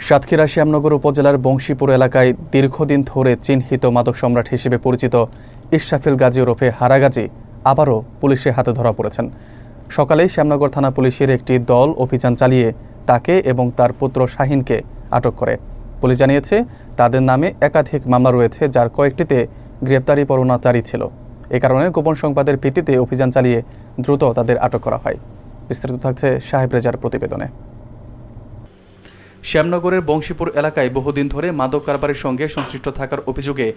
সাতক্ষীরা শ্যামনগর উপজেলার বংশীপুর এলাকায় দীর্ঘদিন ধরে চিহ্নিত মাদক সম্রাট হিসেবে পরিচিত ইশরাফিল গাজী ওরফে হারা গাজী আবারও পুলিশের হাতে ধরা পড়েছেন। সকালেই শ্যামনগর থানা পুলিশের একটি দল অভিযান চালিয়ে তাকে এবং তার পুত্র শাহিনকে আটক করে। পুলিশ জানিয়েছে তাদের নামে একাধিক মামলা রয়েছে, যার কয়েকটিতে গ্রেপ্তারি পরোয়ানা জারি ছিল। এ কারণে গোপন সংবাদের ভিত্তিতে অভিযান চালিয়ে দ্রুত তাদের আটক করা হয়। বিস্তারিত থাকছে সাহেব রেজার প্রতিবেদনে। শ্যামনগরের বংশীপুর এলাকায় বহুদিন ধরে মাদক কারবারের সঙ্গে সংশ্লিষ্ট থাকার অভিযোগে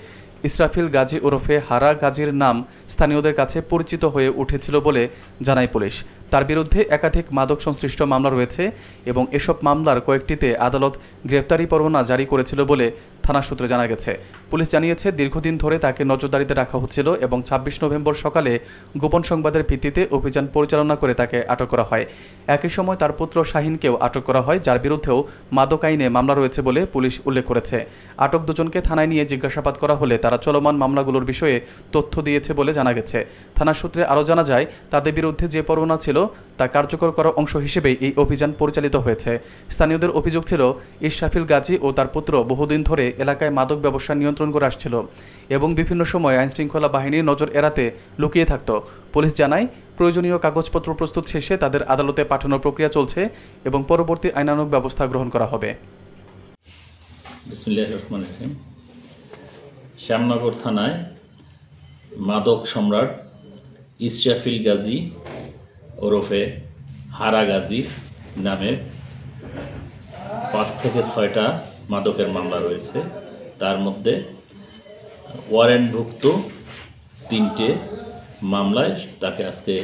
ইশরাফিল গাজী ওরফে হারা গাজীর নাম স্থানীয়দের কাছে পরিচিত হয়ে উঠেছিল বলে জানায় পুলিশ। তার বিরুদ্ধে একাধিক মাদক সংশ্লিষ্ট মামলা রয়েছে এবং এসব মামলার কয়েকটিতে আদালত গ্রেপ্তারি পরোয়ানা জারি করেছিল বলে থানা সূত্রে জানা গেছে। পুলিশ জানিয়েছে দীর্ঘদিন ধরে তাকে নজরদারিতে রাখা হচ্ছিল এবং ২৬ নভেম্বর সকালে গোপন সংবাদের ভিত্তিতে অভিযান পরিচালনা করে তাকে আটক করা হয়। একই সময় তার পুত্র শাহিনকেও আটক করা হয়, যার বিরুদ্ধেও মাদক আইনে মামলা রয়েছে বলে পুলিশ উল্লেখ করেছে। আটক দুজনকে থানায় নিয়ে জিজ্ঞাসাবাদ করা হলে তারা চলমান মামলাগুলোর বিষয়ে তথ্য দিয়েছে বলে জানা গেছে। থানা সূত্রে আরও জানা যায়, তাদের বিরুদ্ধে যে পরোয়ানা ছিল তা কার্যকর করার অংশ হিসেবেই এই অভিযান পরিচালিত হয়েছে। স্থানীয়দের অভিযোগ ছিল ইশরাফিল গাজী ও তার পুত্র বহুদিন ধরে এলাকায় মাদক ব্যবসা নিয়ন্ত্রণ করে আসছিল এবং বিভিন্ন সময় আইনশৃঙ্খলা বাহিনীর নজর এড়াতে লুকিয়ে থাকত। পুলিশ জানায়, প্রয়োজনীয় কাগজপত্র প্রস্তুত শেষে তাদের আদালতে পাঠানোর প্রক্রিয়া চলছে এবং পরবর্তী আইনানুগ ব্যবস্থা গ্রহণ করা হবে। বিসমিল্লাহির রহমানির রহিম। শ্যামনগর থানায় মাদক সম্রাট ইশরাফিল গাজী ওরফে হারা গাজী নামে ৫ থেকে ৬টা মাদকের মামলা রয়েছে। তার মধ্যে ওয়ারেন্টভুক্ত ৩টে মামলায় তাকে আজকে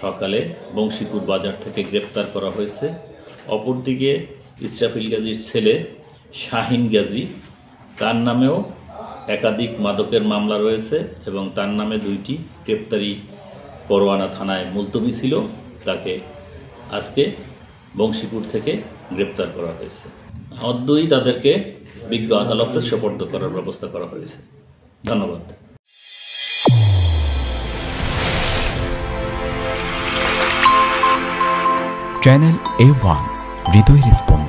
সকালে বংশীপুর বাজার থেকে গ্রেপ্তার করা হয়েছে। অপরদিকে ইশরাফিল গাজীর ছেলে শাহিন গাজী, তার নামেও একাধিক মাদকের মামলা রয়েছে এবং তার নামে 2টি গ্রেপ্তারি পরোয়ানা থানায় মুলতবি ছিল। তাকে আজকে বংশীপুর থেকে গ্রেপ্তার করা হয়েছে। অদ্যই তাদেরকে বিজ্ঞ আদালতে সোপর্দ করার ব্যবস্থা করা হয়েছে। ধন্যবাদ। চ্যানেল A1 হৃদয়ের স্পন্দন।